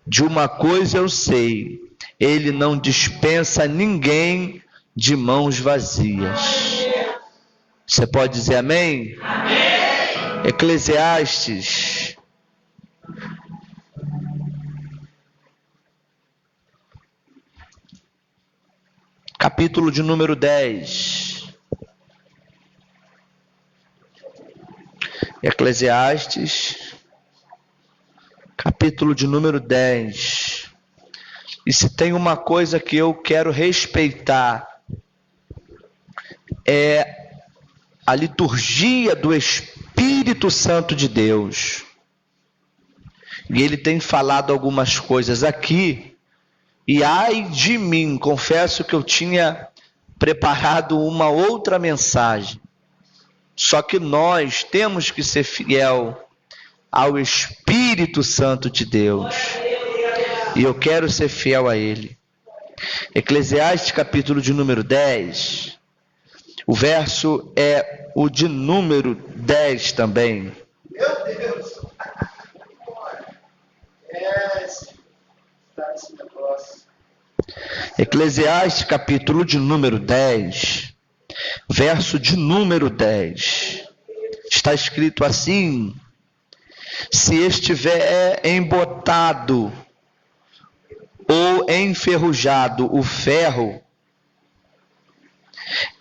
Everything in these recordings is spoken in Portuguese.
De uma coisa eu sei, ele não dispensa ninguém de mãos vazias. Você pode dizer amém? Amém. Eclesiastes, capítulo de número 10. Eclesiastes, capítulo de número 10. E se tem uma coisa que eu quero respeitar, é a liturgia do Espírito Santo de Deus. E ele tem falado algumas coisas aqui, e ai de mim, confesso que eu tinha preparado uma outra mensagem. Só que nós temos que ser fiel ao Espírito Santo de Deus. E eu quero ser fiel a Ele. Eclesiastes capítulo de número 10. O verso é o de número 10 também. Meu Deus! Eclesiastes capítulo de número 10. Verso de número 10. Está escrito assim: se estiver embotado ou enferrujado o ferro,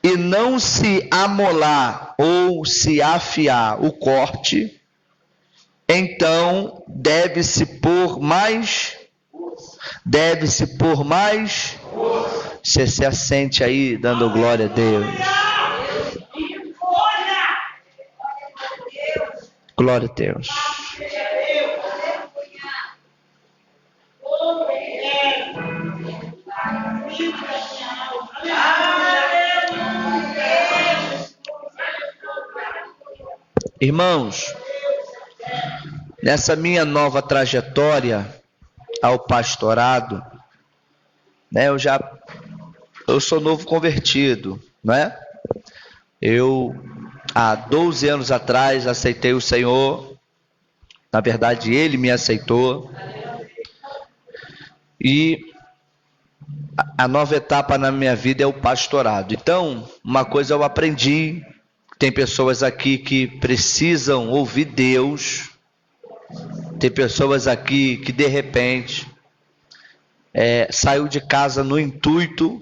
e não se amolar ou se afiar o corte, então deve-se pôr mais. Você se assente aí, dando glória a Deus. Glória a Deus. Irmãos, nessa minha nova trajetória ao pastorado, né, eu sou novo convertido, né? Eu, há 12 anos atrás, aceitei o Senhor. Na verdade, Ele me aceitou. E a nova etapa na minha vida é o pastorado. Então, uma coisa eu aprendi. Tem pessoas aqui que precisam ouvir Deus. Tem pessoas aqui que de repente saiu de casa no intuito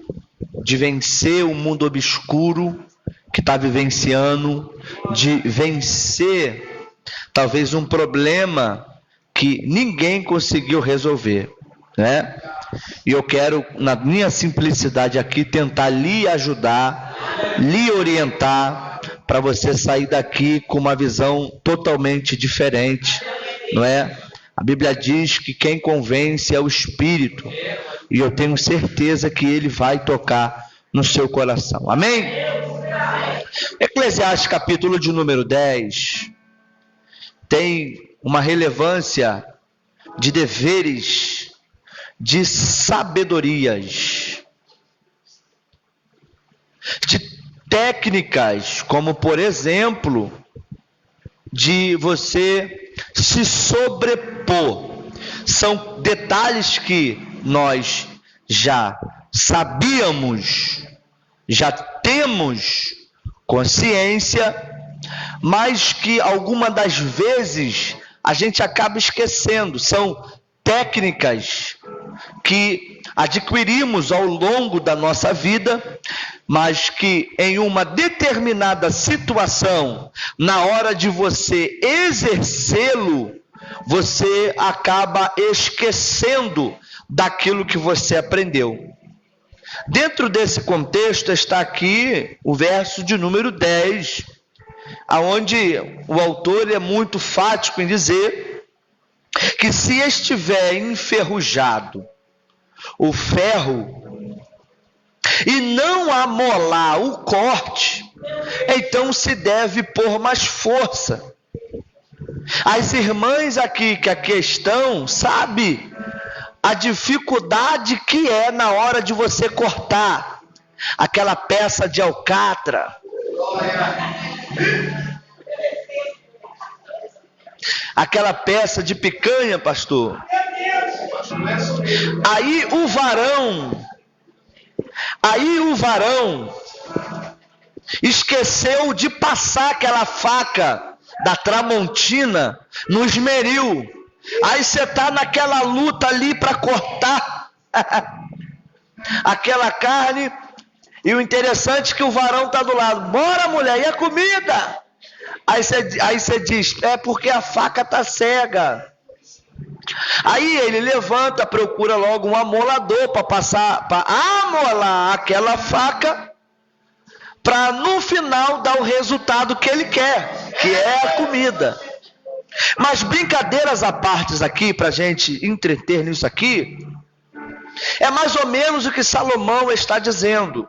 de vencer o mundo obscuro que está vivenciando, de vencer talvez um problema que ninguém conseguiu resolver, né? E eu quero, na minha simplicidade aqui, tentar lhe ajudar, lhe orientar, para você sair daqui com uma visão totalmente diferente, não é? A Bíblia diz que quem convence é o Espírito, e eu tenho certeza que Ele vai tocar no seu coração. Amém? Eclesiastes capítulo de número 10 tem uma relevância de deveres, de sabedorias, de técnicas, como por exemplo, de você se sobrepor. São detalhes que nós já sabíamos, já temos consciência, mas que alguma das vezes a gente acaba esquecendo. São técnicas que adquirimos ao longo da nossa vida, mas que em uma determinada situação, na hora de você exercê-lo, você acaba esquecendo daquilo que você aprendeu. Dentro desse contexto está aqui o verso de número 10, aonde o autor é muito fático em dizer que se estiver enferrujado o ferro e não amolar o corte, então se deve pôr mais força. As irmãs aqui que aqui estão, sabe a dificuldade que é na hora de você cortar aquela peça de alcatra, aquela peça de picanha, pastor. Aí o varão esqueceu de passar aquela faca da Tramontina no esmeril. Aí você está naquela luta ali para cortar aquela carne, e o interessante é que o varão está do lado. Bora, mulher, e a comida? Aí você diz, é porque a faca está cega. Aí ele levanta, procura logo um amolador para amolar aquela faca, para no final dar o resultado que ele quer, que é a comida. Mas brincadeiras à parte aqui, para a gente entreter nisso aqui, é mais ou menos o que Salomão está dizendo.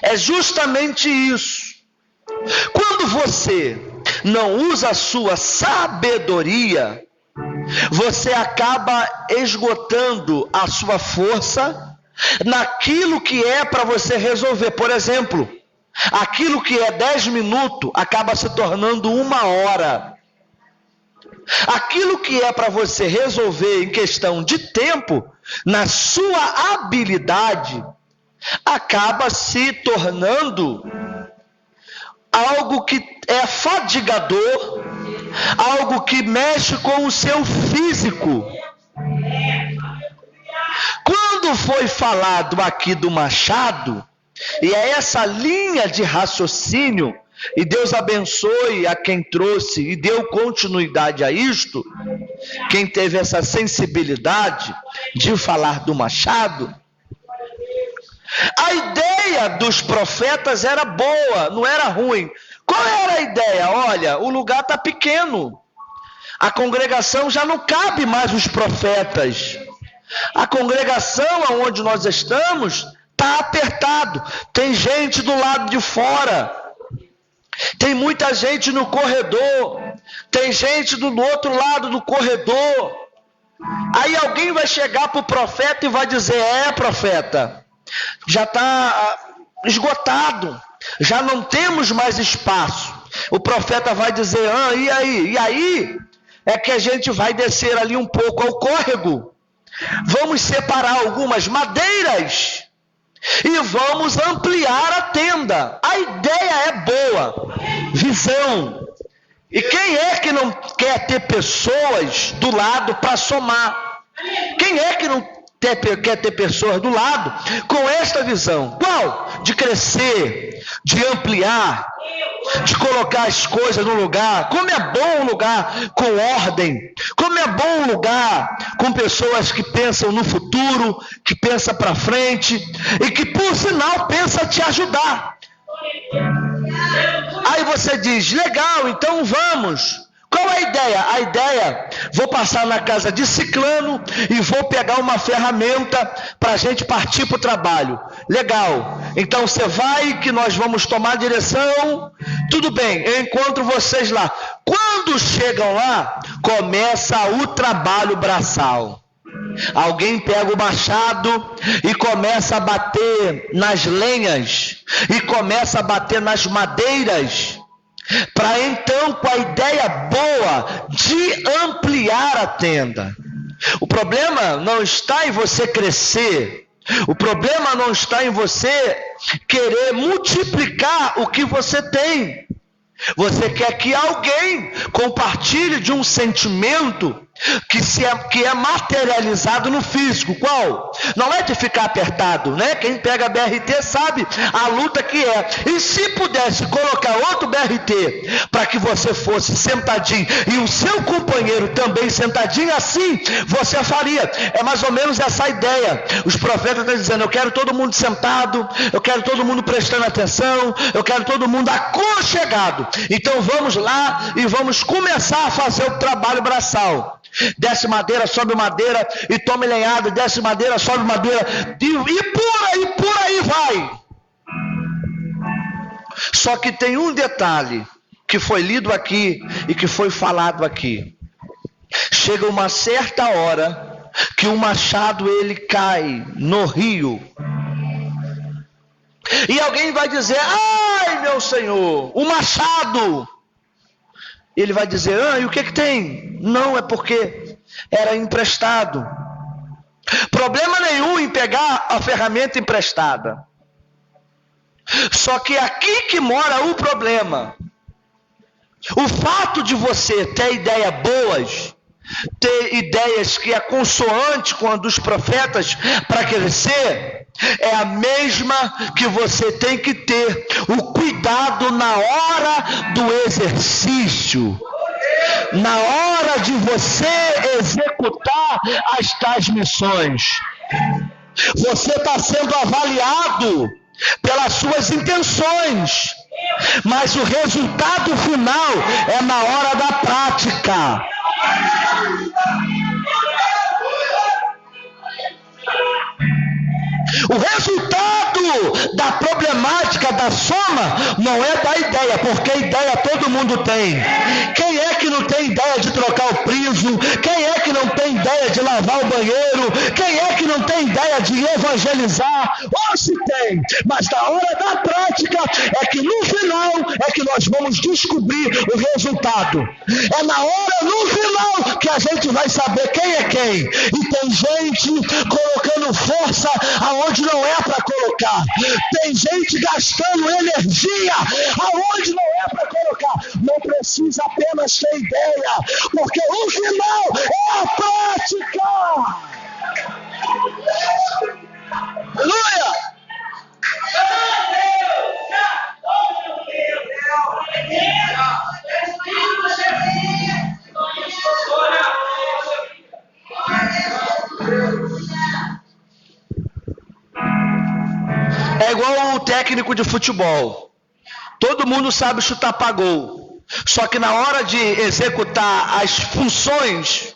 É justamente isso. Quando você não usa a sua sabedoria, você acaba esgotando a sua força naquilo que é para você resolver. Por exemplo, aquilo que é 10 minutos acaba se tornando 1 hora. Aquilo que é para você resolver em questão de tempo, na sua habilidade, acaba se tornando algo que é fadigador, algo que mexe com o seu físico. Quando foi falado aqui do machado, e é essa linha de raciocínio, e Deus abençoe a quem trouxe e deu continuidade a isto, quem teve essa sensibilidade de falar do machado. A ideia dos profetas era boa, não era ruim. Qual era a ideia? Olha, o lugar está pequeno, a congregação já não cabe mais os profetas, a congregação onde nós estamos está apertado, tem gente do lado de fora, tem muita gente no corredor, tem gente do outro lado do corredor. Aí alguém vai chegar para o profeta e vai dizer, profeta, já está esgotado, já não temos mais espaço. O profeta vai dizer, e aí? E aí é que a gente vai descer ali um pouco ao córrego, vamos separar algumas madeiras e vamos ampliar a tenda. A ideia é boa, visão. E quem é que não quer ter pessoas do lado para somar? Quem é que não quer ter pessoas do lado com esta visão? Qual? De crescer, de ampliar, de colocar as coisas no lugar. Como é bom um lugar com ordem, como é bom um lugar com pessoas que pensam no futuro, que pensam para frente e que por sinal pensa te ajudar. Aí você diz, legal, então vamos. Qual é a ideia? A ideia, vou passar na casa de ciclano e vou pegar uma ferramenta para a gente partir para o trabalho. Legal, então você vai que nós vamos tomar a direção, tudo bem, eu encontro vocês lá. Quando chegam lá, começa o trabalho braçal. Alguém pega o machado e começa a bater nas lenhas, e começa a bater nas madeiras, para então, com a ideia boa de ampliar a tenda. O problema não está em você crescer, o problema não está em você querer multiplicar o que você tem. Você quer que alguém compartilhe de um sentimento que é materializado no físico. Qual? Não é de ficar apertado, né? Quem pega BRT sabe a luta que é. E se pudesse colocar outro BRT para que você fosse sentadinho e o seu companheiro também sentadinho, assim você faria. É mais ou menos essa a ideia. Os profetas estão dizendo, eu quero todo mundo sentado, eu quero todo mundo prestando atenção, eu quero todo mundo aconchegado. Então vamos lá e vamos começar a fazer o trabalho braçal. Desce madeira, sobe madeira, e tome lenhada, desce madeira, sobe madeira, e por aí vai. Só que tem um detalhe que foi lido aqui e que foi falado aqui. Chega uma certa hora que o machado ele cai no rio. E alguém vai dizer, ai meu Senhor, o machado. Ele vai dizer, e o que tem? Não, é porque era emprestado. Problema nenhum em pegar a ferramenta emprestada. Só que é aqui que mora o problema. O fato de você ter ideias boas, ter ideias que é consoante com a dos profetas para crescer, é a mesma que você tem que ter o cuidado na hora do exercício, na hora de você executar as tais missões. Você está sendo avaliado pelas suas intenções, mas o resultado final é na hora da prática. O resultado da problemática da soma não é da ideia, porque ideia todo mundo tem. Quem é que não tem ideia de trocar o piso? Quem é que não tem ideia de lavar o banheiro? Quem é que não tem ideia de evangelizar? Ou se tem, mas na hora da prática é que no final é que nós vamos descobrir o resultado. É na hora, no final, que a gente vai saber quem é quem. E tem gente colocando força aonde não é para colocar. Tem gente gastando energia aonde não é para colocar. Não precisa apenas ter ideia, porque o final é a prática. Aleluia! É igual o técnico de futebol. Todo mundo sabe chutar para gol. Só que na hora de executar as funções,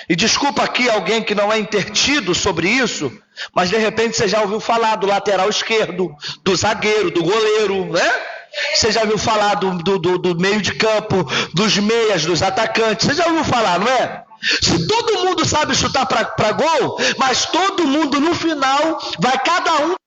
e desculpa aqui alguém que não é intertido sobre isso, mas de repente você já ouviu falar do lateral esquerdo, do zagueiro, do goleiro, né? Você já ouviu falar do meio de campo, dos meias, dos atacantes. Você já ouviu falar, não é? Se todo mundo sabe chutar para gol, mas todo mundo no final vai cada um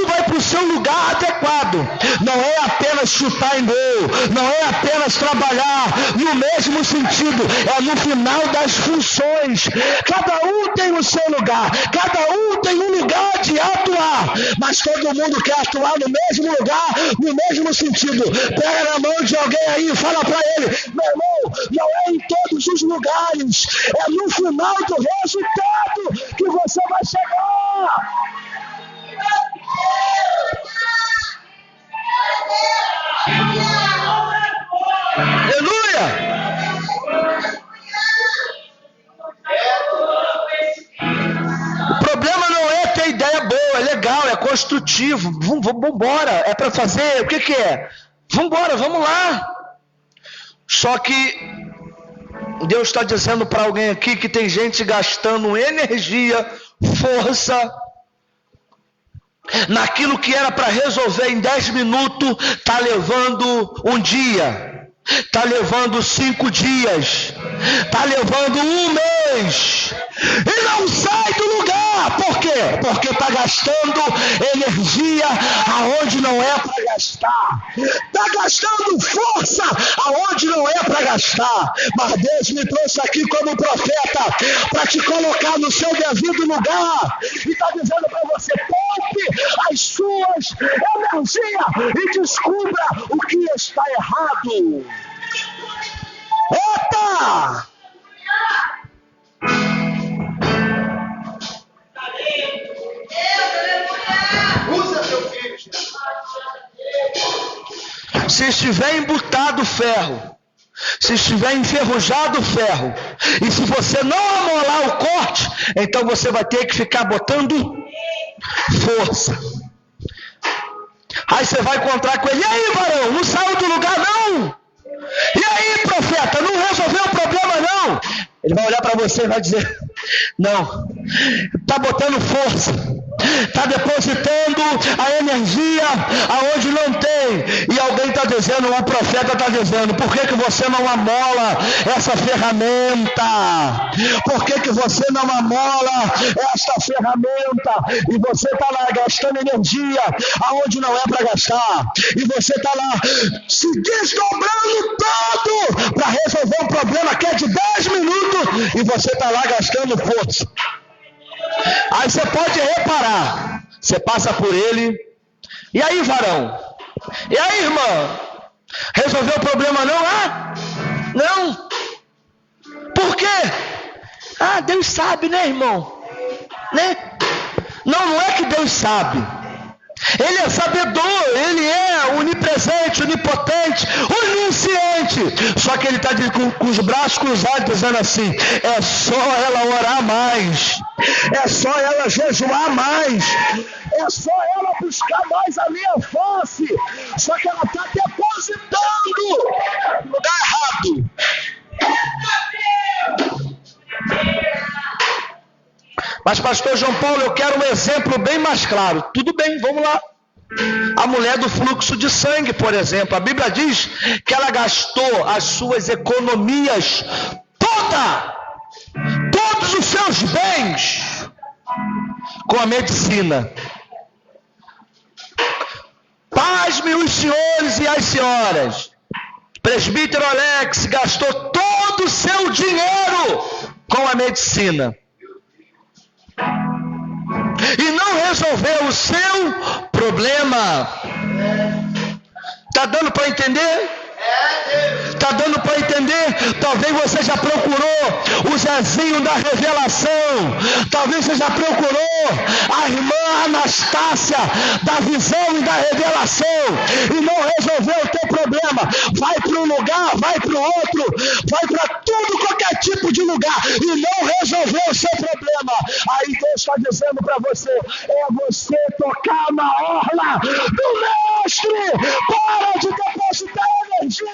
vai para o seu lugar adequado. Não é apenas chutar em gol, não é apenas trabalhar no mesmo sentido, é no final das funções. Cada um tem o seu lugar, cada um tem um lugar de atuar, mas todo mundo quer atuar no mesmo lugar, no mesmo sentido. Pega na mão de alguém aí e fala para ele: meu irmão, não é em todos os lugares, é no final do resultado que você vai chegar. Aleluia! O problema não é ter ideia boa, é legal, é construtivo. Vamos embora, é para fazer, o que é? Vamos embora, vamos lá. Só que Deus está dizendo para alguém aqui que tem gente gastando energia, força, naquilo que era para resolver em 10 minutos, está levando um dia, está levando 5 dias, está levando um mês, e não sai do lugar. Por quê? Porque está gastando energia aonde não é para gastar, está gastando força aonde não é para gastar. Mas Deus me trouxe aqui como profeta para te colocar no seu devido lugar, e está dizendo para você: poupe as suas energias e descubra o que está errado. Eita! Usa seu filho. Se estiver embutado o ferro, se estiver enferrujado o ferro, e se você não amolar o corte, então você vai ter que ficar botando força. Aí você vai encontrar com ele: e aí, varão, não saiu do lugar não? E aí, profeta, não resolveu o problema não? Ele vai olhar para você e vai dizer: não, está botando força, está depositando a energia aonde não tem. E alguém está dizendo, um profeta está dizendo: por que você não amola essa ferramenta? Por que você não amola essa ferramenta? E você está lá gastando energia aonde não é para gastar, e você está lá se desdobrando todo para resolver um problema que é de 10 minutos, e você está lá gastando força. Aí você pode reparar, você passa por ele, e aí, varão? E aí, irmã? Resolveu o problema não? Ah, não. Por quê? Ah, Deus sabe, né, irmão? Né? Não é que Deus sabe. Ele é sabedor, ele é onipresente, onipotente, onisciente. Só que ele está com os braços cruzados dizendo assim: é só ela orar mais, é só ela jejuar mais, é só ela buscar mais a minha face. Só que ela está depositando no lugar errado. Mas pastor João Paulo, eu quero um exemplo bem mais claro. Tudo bem, vamos lá. A mulher do fluxo de sangue, por exemplo, a Bíblia diz que ela gastou as suas economias todos os seus bens com a medicina. Pasmem os senhores e as senhoras, presbítero Alex gastou todo o seu dinheiro com a medicina e não resolveu o seu problema. Está dando para entender? Está dando para entender? Talvez você já procurou o Zezinho da revelação. Talvez você já procurou a irmã Anastácia da visão e da revelação e não resolveu o teu problema. Vai para um lugar, vai para o outro, vai para tudo, qualquer tipo de lugar e não resolveu o seu problema. Aí Deus está dizendo para você: é você tocar na orla do mestre. Para de depositar energia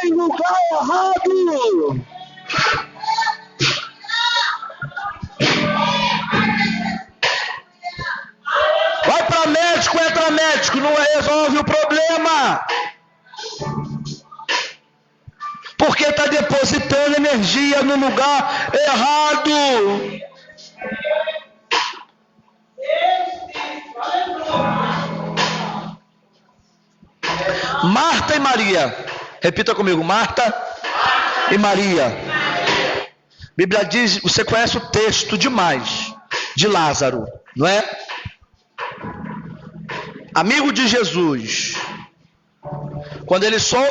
em lugar errado. Vai para médico, entra médico, não resolve o problema. Porque está depositando energia no lugar errado. Marta e Maria. Repita comigo, Marta e Maria. A Bíblia diz, você conhece o texto demais, de Lázaro, não é? Amigo de Jesus. Quando ele só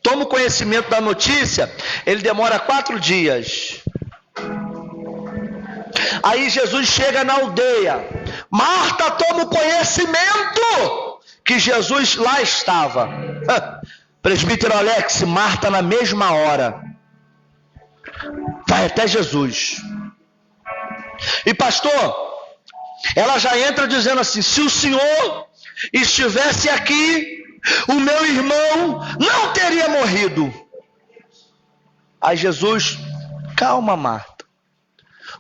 toma o conhecimento da notícia, ele demora 4 dias. Aí Jesus chega na aldeia. Marta toma o conhecimento que Jesus lá estava. Presbítero Alex, Marta na mesma hora vai até Jesus. E pastor, ela já entra dizendo assim: se o Senhor estivesse aqui, o meu irmão não teria morrido. Aí Jesus: calma, Marta,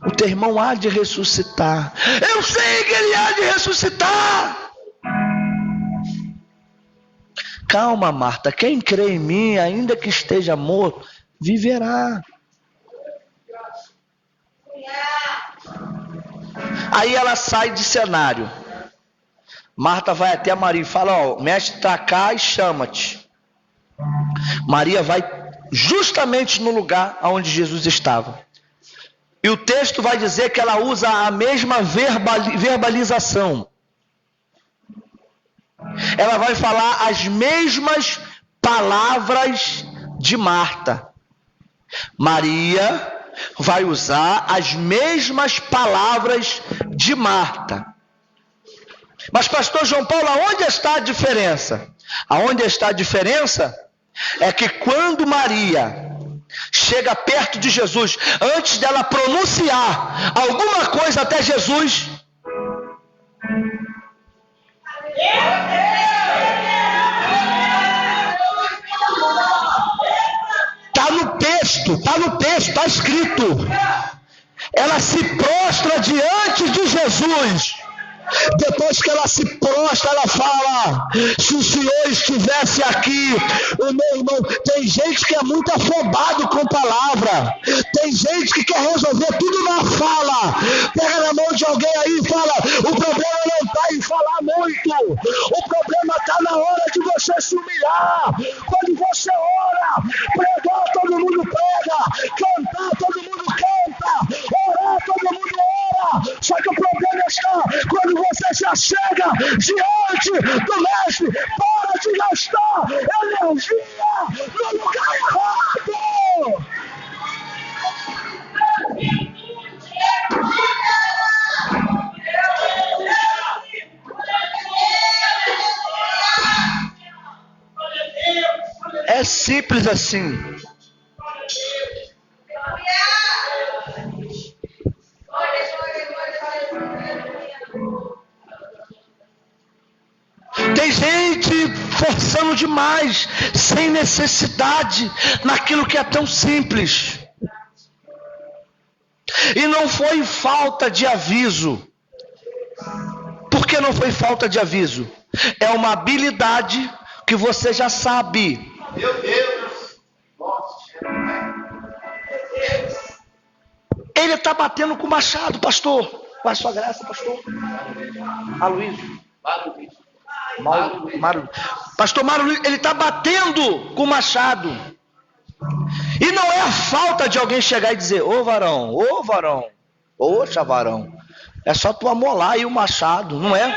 o teu irmão há de ressuscitar. Eu sei que ele há de ressuscitar. Calma, Marta, quem crê em mim, ainda que esteja morto, viverá. Aí ela sai de cenário. Marta vai até a Maria e fala: ó, mestre está cá e chama-te. Maria vai justamente no lugar onde Jesus estava. E o texto vai dizer que ela usa a mesma verbalização. Ela vai falar as mesmas palavras de Marta. Maria vai usar as mesmas palavras de Marta. Mas pastor João Paulo, aonde está a diferença? Aonde está a diferença é que quando Maria chega perto de Jesus, antes dela pronunciar alguma coisa até Jesus, está no texto, está escrito. Ela se prostra diante de Jesus. Depois que ela se prostra, ela fala: se o Senhor estivesse aqui, o meu irmão. Tem gente que é muito afobado com palavra. Tem gente que quer resolver tudo na fala. Pega na mão de alguém aí e fala: o problema não está em falar muito. O problema está na hora de você se humilhar. Quando você ora, pregar, todo mundo prega. Cantar, todo mundo já chega diante do mestre. Para de gastar energia no lugar errado. É simples assim. Tem gente forçando demais, sem necessidade, naquilo que é tão simples. E não foi falta de aviso. Por que não foi falta de aviso? É uma habilidade que você já sabe. Meu Deus! Ele está batendo com o machado, pastor. Com a sua graça, pastor. Aloysio. Pastor Mário, ele está batendo com o machado. E não é a falta de alguém chegar e dizer: ô varão, oxa varão, é só tu amolar aí o machado, não é?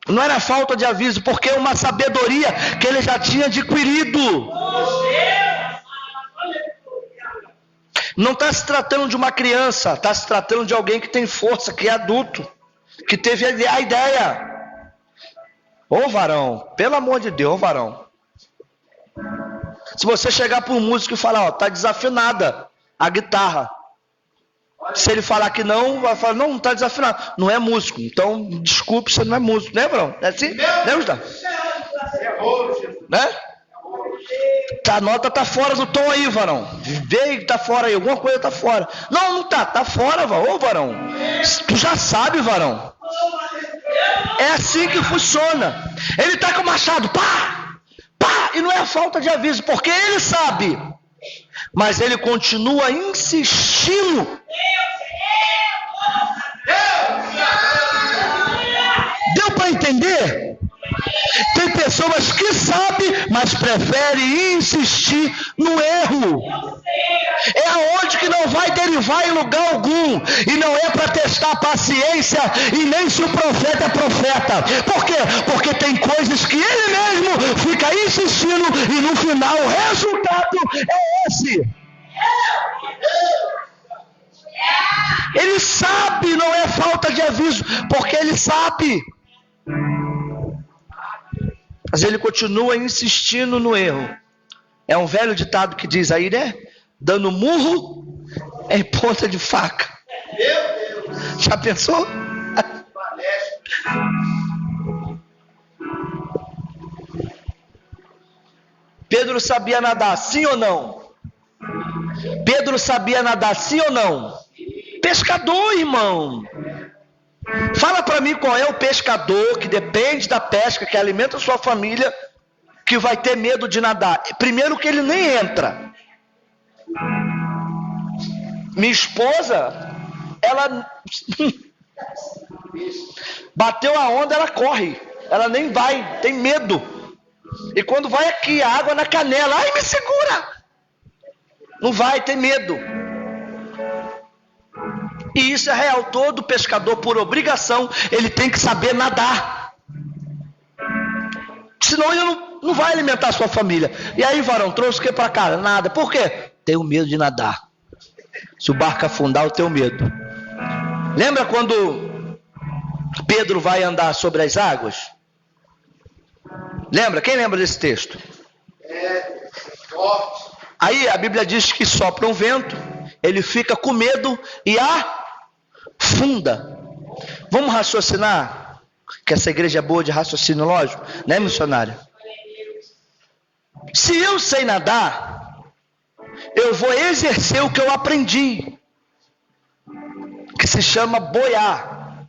Não era falta de aviso, porque é uma sabedoria que ele já tinha adquirido. Não está se tratando de uma criança, está se tratando de alguém que tem força, que é adulto, que teve a ideia. Ô varão, pelo amor de Deus, varão. Se você chegar para um músico e falar, ó, tá desafinada a guitarra. Se ele falar que não, vai falar, não tá desafinado. Não é músico, então desculpe, você não é músico, né, varão? É assim? Né, Gustavo? Né? A nota tá fora do tom aí, varão. Vê que tá fora aí, alguma coisa tá fora. Não tá fora, varão. Ô, varão, tu já sabe, varão. É assim que funciona. Ele tá com o machado, pá, e não é falta de aviso, porque ele sabe. Mas ele continua insistindo. Deu para entender? Tem pessoas que sabem, mas preferem insistir no erro. É aonde que não vai derivar em lugar algum. E não é para testar a paciência e nem se o profeta é profeta. Por quê? Porque tem coisas que ele mesmo fica insistindo e no final o resultado é esse. Ele sabe, não é falta de aviso, porque ele sabe. Mas ele continua insistindo no erro. É um velho ditado que diz aí, né? Dando murro em ponta de faca. Meu Deus! Já pensou? Pedro sabia nadar, sim ou não? Pedro sabia nadar, sim ou não? Pescador, irmão. Fala para mim qual é o pescador que depende da pesca, que alimenta a sua família, que vai ter medo de nadar. Primeiro que ele nem entra. Minha esposa, ela bateu a onda, ela corre. Ela nem vai, tem medo. E quando vai aqui, a água na canela, ai, me segura! Não vai, tem medo. E isso é real, todo pescador, por obrigação, ele tem que saber nadar. Senão ele não vai alimentar a sua família. E aí, varão, trouxe o que para cá? Nada. Por quê? Tenho medo de nadar. Se o barco afundar, eu tenho medo. Lembra quando Pedro vai andar sobre as águas? Lembra? Quem lembra desse texto? Aí a Bíblia diz que sopra um vento, ele fica com medo e afunda. Vamos raciocinar? Que essa igreja é boa de raciocínio lógico, né, missionário? Se eu sei nadar, eu vou exercer o que eu aprendi, que se chama boiar.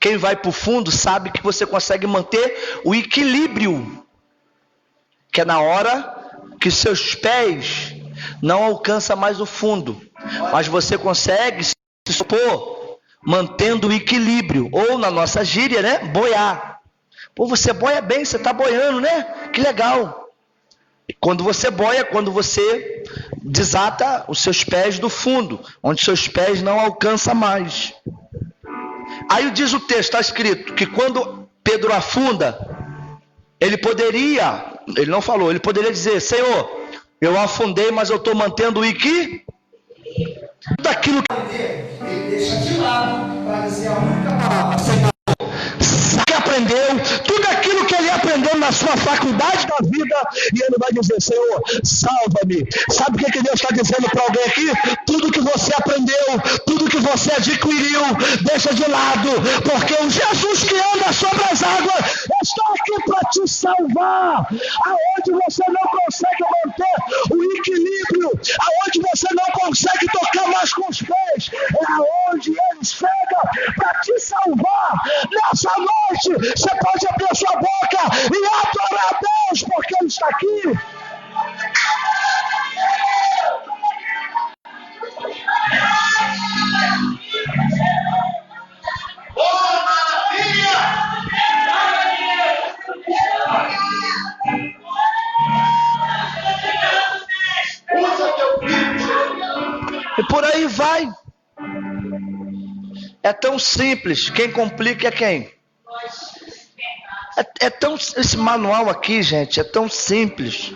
Quem vai para o fundo sabe que você consegue manter o equilíbrio, que é na hora que seus pés não alcançam mais o fundo, mas você consegue se supor mantendo o equilíbrio, ou na nossa gíria, né, boiar. Pô, você boia bem, você está boiando, né? Que legal. Quando você boia, quando você desata os seus pés do fundo, onde seus pés não alcançam mais. Aí diz o texto, está escrito, que quando Pedro afunda, ele não falou, ele poderia dizer, Senhor, eu afundei, mas eu estou mantendo o equilíbrio. Daquilo que ele deixa de lado para dizer a única palavra, Senhor, que aprendeu, tudo aquilo que ele aprendeu na sua faculdade da vida, e ele vai dizer, Senhor, salva-me. Sabe o que Deus está dizendo para alguém aqui? Tudo que você aprendeu, tudo que você adquiriu, deixa de lado, porque o Jesus que anda sobre as águas está aqui para te salvar. Aonde você não consegue manter o equilíbrio, aonde você não consegue tocar mais com os pés, é aonde ele chega para te salvar. Nessa noite, você pode abrir a sua boca e adorar a Deus, porque ele está aqui. E por aí vai. É tão simples. Quem complica é quem? Esse manual aqui, gente, é tão simples.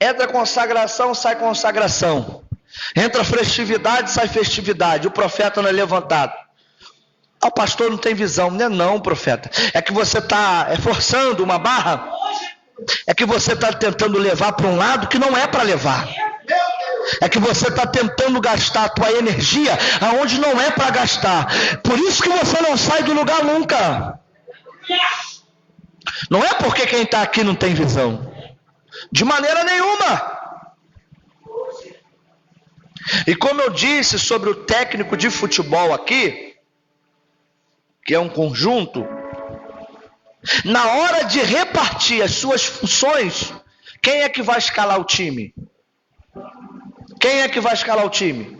Entra consagração, sai consagração. Entra festividade, sai festividade. O profeta não é levantado. O pastor não tem visão. Não, profeta. É que você está forçando uma barra. É que você está tentando levar para um lado que não é para levar. É que você está tentando gastar a tua energia aonde não é para gastar. Por isso que você não sai do lugar nunca. Não é porque quem está aqui não tem visão. De maneira nenhuma. E como eu disse sobre o técnico de futebol aqui, que é um conjunto, na hora de repartir as suas funções, quem é que vai escalar o time? Quem é que vai escalar o time?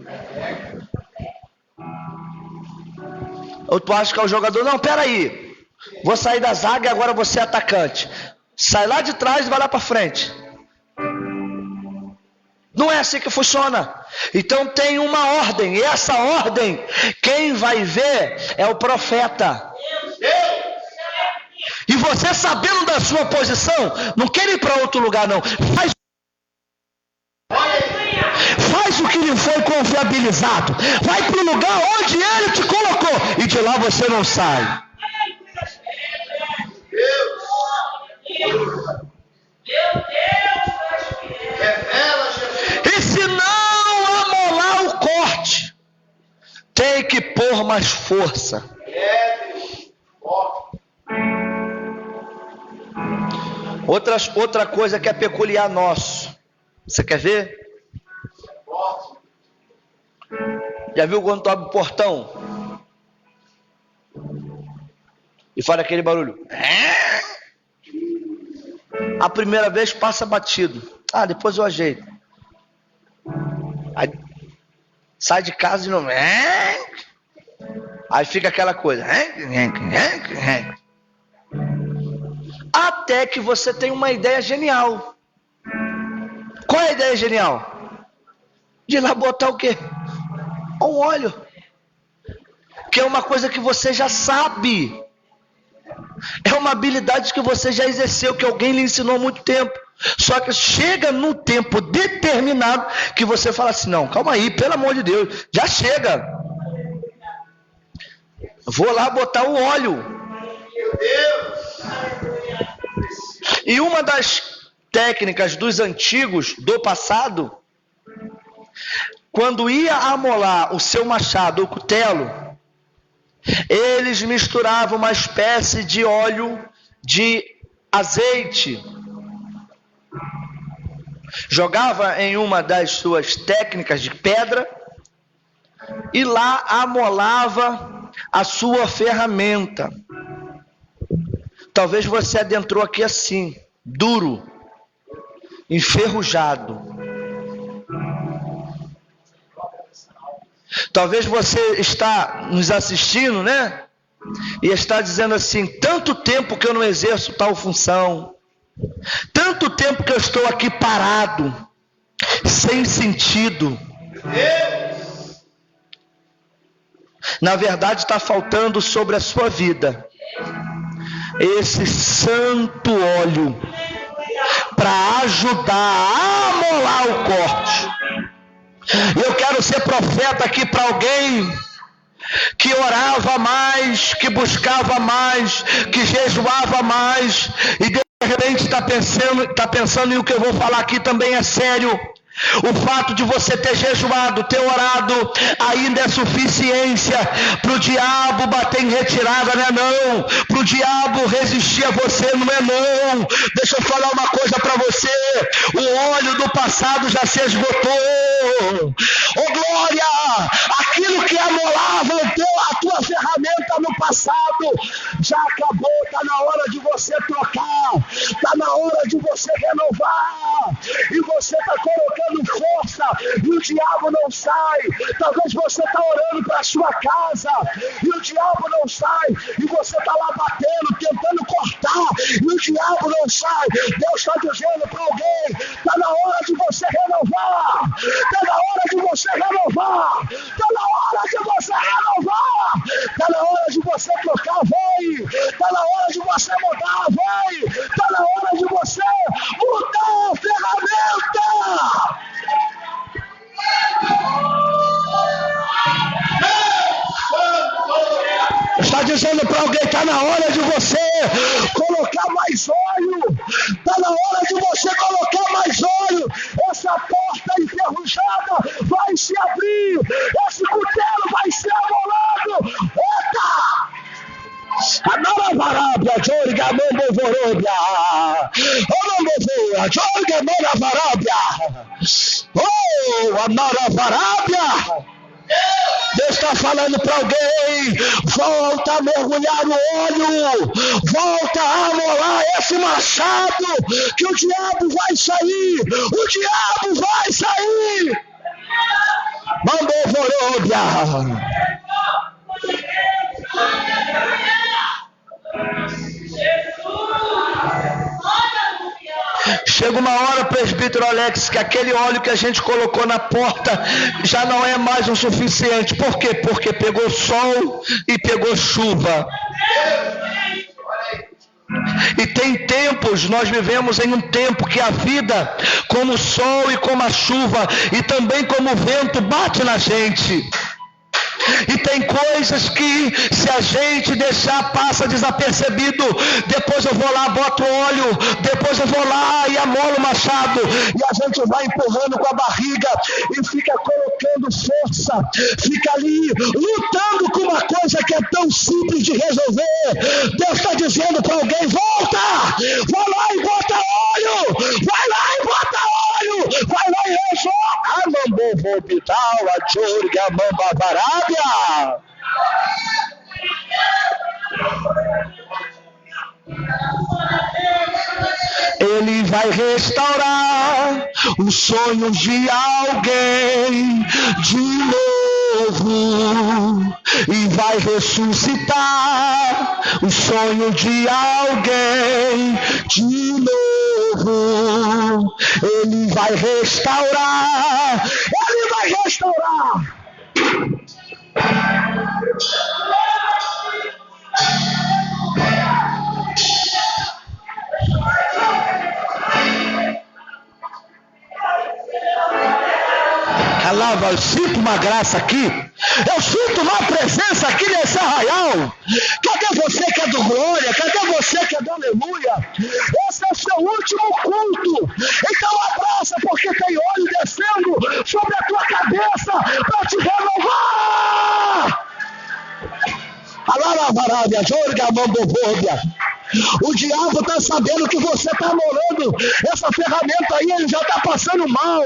Ou tu acha que é o jogador? Não, peraí. Vou sair da zaga e agora você é atacante. Sai lá de trás e vai lá para frente. Não é assim que funciona. Então tem uma ordem. E essa ordem, quem vai ver é o profeta. E você sabendo da sua posição, não quer ir para outro lugar não. Faz o que lhe foi confiabilizado. Vai para o lugar onde ele te colocou. E de lá você não sai. E se não amolar o corte, tem que pôr mais força. Outra coisa que é peculiar nosso. Você quer ver? Já viu quando tu abre o portão e faz aquele barulho? A primeira vez passa batido. Depois eu ajeito. Aí sai de casa e não. Aí fica aquela coisa. Até que você tem uma ideia genial. Qual é a ideia genial? De ir lá botar o quê? Um óleo. Que é uma coisa que você já sabe. É uma habilidade que você já exerceu, que alguém lhe ensinou há muito tempo. Só que chega num tempo determinado que você fala assim, não, calma aí, pelo amor de Deus, já chega. Vou lá botar o óleo. Meu Deus. E uma das técnicas dos antigos, do passado, quando ia amolar o seu machado ou cutelo, eles misturavam uma espécie de óleo de azeite. Jogava em uma das suas técnicas de pedra e lá amolava a sua ferramenta. Talvez você adentrou aqui assim, duro, enferrujado. Talvez você está nos assistindo, né? E está dizendo assim, tanto tempo que eu não exerço tal função, tanto tempo que eu estou aqui parado, sem sentido. Na verdade, está faltando sobre a sua vida esse santo óleo para ajudar a amolar o corte. Eu quero ser profeta aqui para alguém que orava mais, que buscava mais, que jejuava mais, e de repente está pensando, e o que eu vou falar aqui também é sério. O fato de você ter jejuado, ter orado, ainda é suficiência para o diabo bater em retirada, não é não? Para o diabo resistir a você, não é não? Deixa eu falar uma coisa para você: o óleo do passado já se esgotou. Oh glória! Aquilo que amolava a tua ferramenta no passado já acabou. Está na hora de você trocar, está na hora de você renovar, e você está colocando força e o diabo não sai. Talvez você está orando para a sua casa e o diabo não sai, e você está lá batendo, tentando cortar, e o diabo não sai. Deus está dizendo para alguém: está na hora de você renovar, está na hora de você renovar, está na hora de você renovar, está na hora de você trocar, vai, está na hora de você mudar, vai, está na hora de você mudar a ferramenta. Está dizendo para alguém: está na hora de você colocar mais óleo, está na hora de você colocar mais óleo. Essa porta enferrujada vai se abrir, esse cutelo vai ser amolado. Eita! Anaravarabia, Jorga Mambovoróbia, Onombovoa, Jorga Maravarabia, oh, Anaravarabia. Deus está falando para alguém: volta a mergulhar no óleo, volta a amolar esse machado, que o diabo vai sair, o diabo vai sair. Mambovoróbia. Chega uma hora, presbítero Alex, que aquele óleo que a gente colocou na porta já não é mais o suficiente. Por quê? Porque pegou sol e pegou chuva. E tem tempos, nós vivemos em um tempo que a vida, como o sol e como a chuva, e também como o vento, bate na gente. E tem coisas que, se a gente deixar, passa desapercebido. Depois eu vou lá, boto óleo, depois eu vou lá e amolo o machado, e a gente vai empurrando com a barriga e fica colocando força, fica ali lutando com uma coisa que é tão simples de resolver. Deus está dizendo para alguém: volta, vai lá e bota óleo, vai lá e bota óleo, vai lá e resolve. Amambovobital, a Jorga Mambavarabia. Ele vai restaurar os sonhos de alguém de novo, e vai ressuscitar o sonho de alguém de novo. Ele vai restaurar, ele vai restaurar. Eu sinto uma graça aqui, eu sinto uma presença aqui nesse arraial. Cadê você que é do glória? Cadê você que é do aleluia? Esse é o seu último culto, então abraça, porque tem óleo descendo sobre a tua cabeça para te renovar. Alaravarabia, Jorga Mambovorbia. O diabo está sabendo que você está amolando essa ferramenta aí, ele já está passando mal.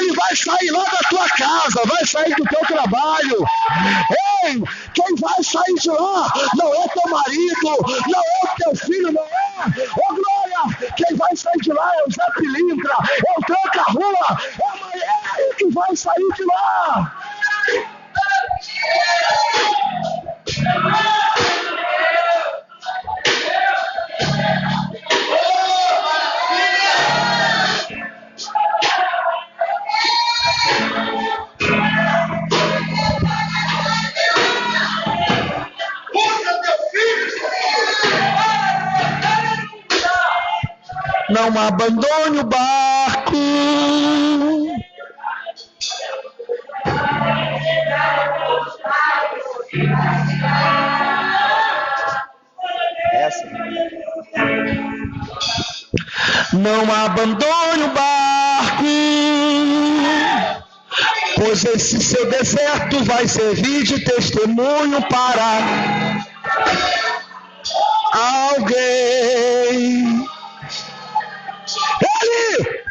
Ele vai sair lá da tua casa, vai sair do teu trabalho. Ei, quem vai sair de lá não é teu marido, não é o teu filho, não é. Ô glória, quem vai sair de lá é o Zé Pilintra, é o Tranca-Rua, é a mulher que vai sair de lá. Não abandone o barco. Essa. Não abandone o barco, pois esse seu deserto vai servir de testemunho para alguém. Ele!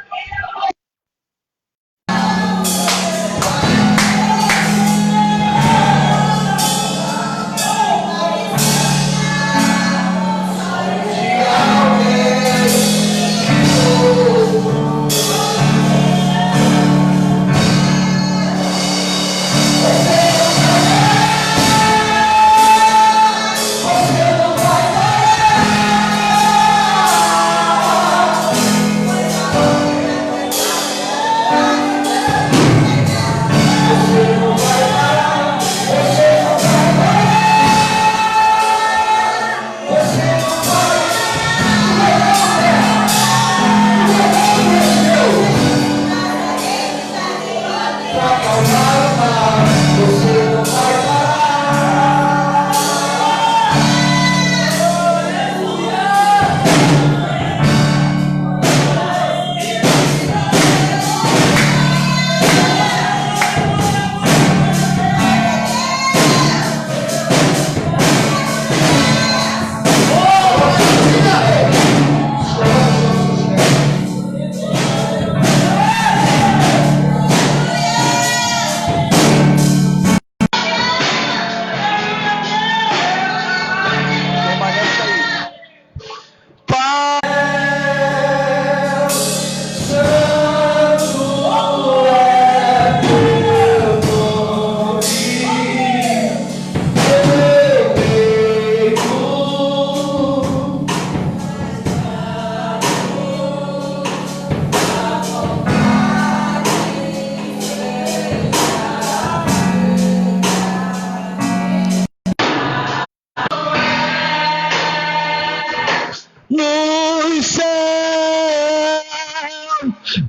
No céu,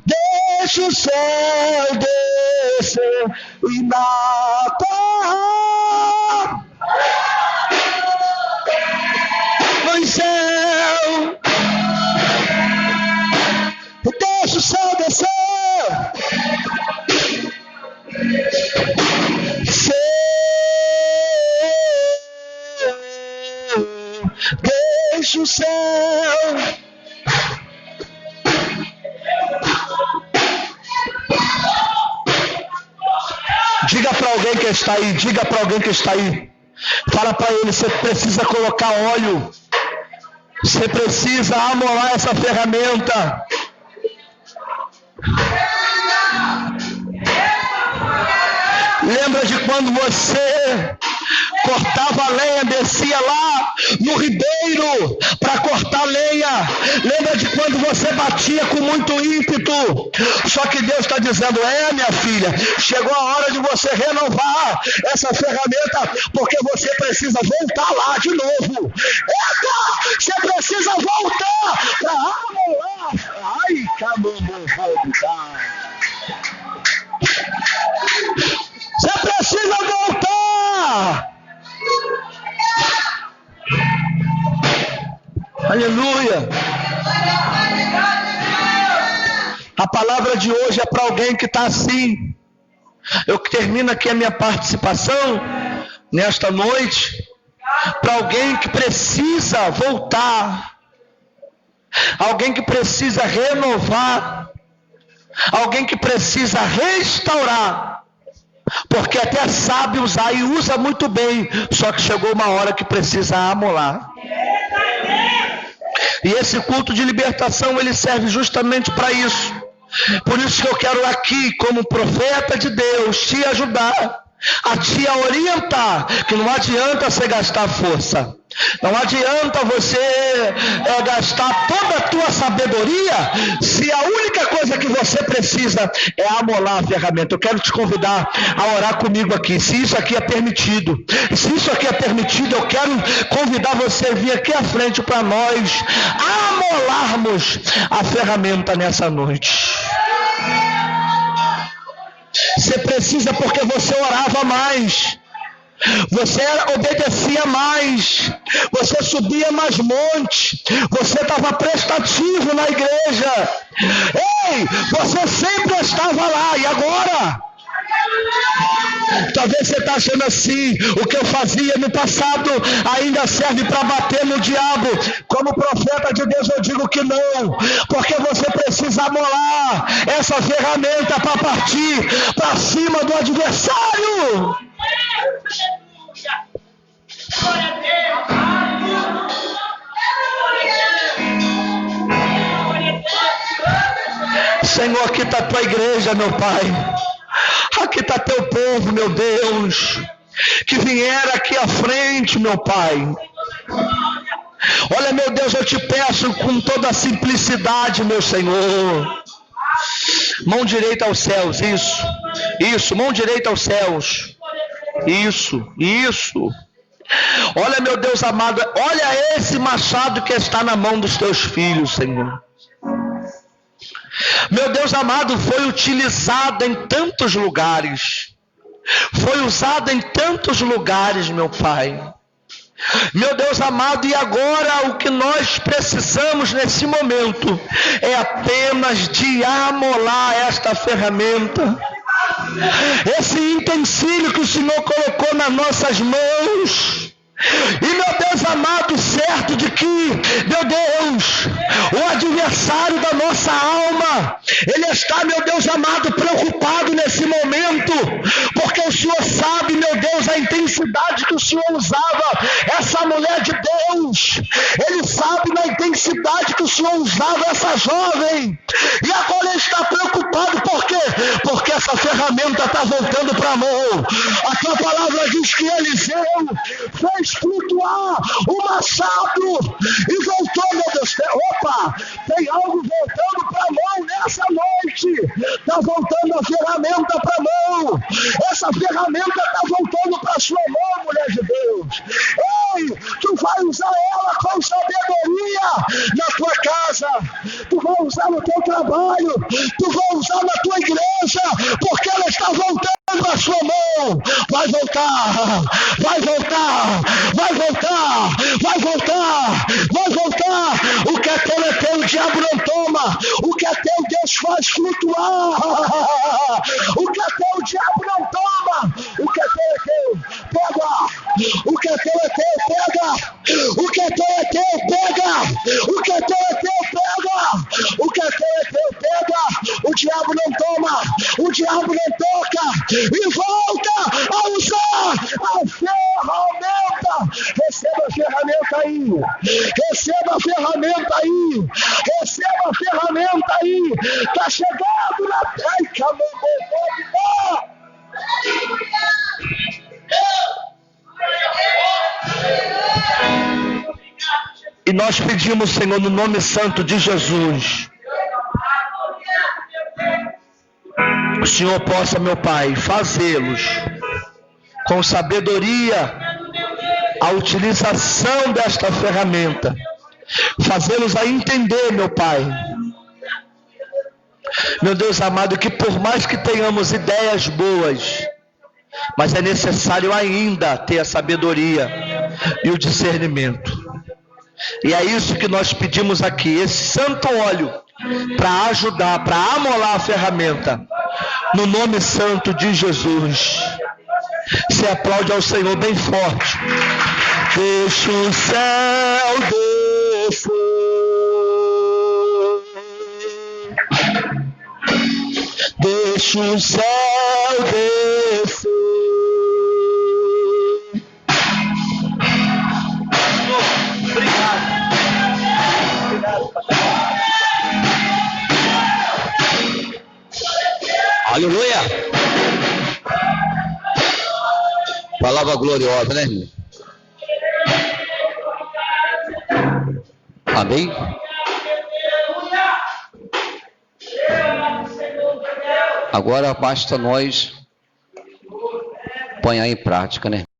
deixa o céu descer e na terra. No céu, deixa o céu descer. Deixa o céu. Diga para alguém que está aí, diga para alguém que está aí. Fala para ele, você precisa colocar óleo. Você precisa amolar essa ferramenta. Lembra de quando você cortava a lenha, descia lá no ribeiro para cortar lenha? Lembra de quando você batia com muito ímpeto? Só que Deus está dizendo, minha filha, chegou a hora de você renovar essa ferramenta, porque você precisa voltar lá de novo. Eita! Você precisa voltar para amolar. Ai, caramba, você precisa voltar. Aleluia. A palavra de hoje é para alguém que está assim. Eu termino aqui a minha participação nesta noite para alguém que precisa voltar, alguém que precisa renovar, alguém que precisa restaurar, porque até sabe usar e usa muito bem, só que chegou uma hora que precisa amolar. E esse culto de libertação, ele serve justamente para isso. Por isso que eu quero aqui, como profeta de Deus, te ajudar, a te orientar, que não adianta você gastar força. Não adianta você gastar toda a tua sabedoria se a única coisa que você precisa é amolar a ferramenta. Eu quero te convidar a orar comigo aqui. Se isso aqui é permitido, eu quero convidar você a vir aqui à frente para nós amolarmos a ferramenta nessa noite. Você precisa porque você orava mais. Você obedecia mais, você subia mais monte, você estava prestativo na igreja. Ei, você sempre estava lá, e agora? Talvez você está achando assim, o que eu fazia no passado ainda serve para bater no diabo. Como profeta de Deus eu digo que não, porque você precisa amolar essa ferramenta para partir para cima do adversário. Senhor, aqui está a tua igreja, meu Pai. Aqui está teu povo, meu Deus, que vier aqui à frente, meu Pai. Olha, meu Deus, eu te peço com toda a simplicidade, meu Senhor. Mão direita aos céus, isso, mão direita aos céus. Isso. Olha, meu Deus amado, olha esse machado que está na mão dos teus filhos, Senhor. Meu Deus amado, foi utilizado em tantos lugares. Foi usado em tantos lugares, meu Pai. Meu Deus amado, e agora o que nós precisamos nesse momento é apenas de amolar esta ferramenta. Esse utensílio que o Senhor colocou nas nossas mãos. E meu Deus amado, certo de que, meu Deus, o adversário da nossa alma, ele está, meu Deus amado, preocupado nesse momento, porque o Senhor sabe, meu Deus, a intensidade que o Senhor usava essa mulher de Deus. Ele sabe da intensidade que o Senhor usava essa jovem. E agora ele está preocupado, por quê? Porque essa ferramenta está voltando para a mão. A tua palavra diz que Eliseu fez flutuar o machado e voltou, meu Deus. Opa, tem algo voltando para a mão nessa noite. Está voltando a ferramenta para a mão. Essa ferramenta está voltando para a sua mão, mulher de Deus. Ei, tu vai usar ela com sabedoria na tua casa. Tu vai usar no teu trabalho. Tu vai usar na tua igreja, porque ela está voltando para a sua mão. Vai voltar, vai voltar, vai voltar, vai voltar, vai voltar. O que é teu, o diabo não toma. O que é teu, Deus faz flutuar. O que é teu, o diabo não toma. O que é teu, pega. O que é teu, pega. O que é teu, pega. O que é teu, pega. O que é teu, pega. O diabo não toma. O diabo não toca. E volta a usar a ferramenta. Receba a ferramenta aí. Receba a ferramenta aí. Receba a ferramenta aí. Está chegando na terra. E nós pedimos, Senhor, no nome santo de Jesus, o Senhor possa, meu Pai, fazê-los com sabedoria a utilização desta ferramenta, fazê-los a entender, meu Pai, meu Deus amado, que por mais que tenhamos ideias boas, mas é necessário ainda ter a sabedoria e o discernimento. E é isso que nós pedimos aqui, esse santo óleo, para ajudar, para amolar a ferramenta, no nome santo de Jesus. Se aplaude ao Senhor bem forte. Deixa o céu descer. Deixa o céu descer. Aleluia! Palavra gloriosa, né, irmão? Amém? Agora basta nós ponhar em prática, né?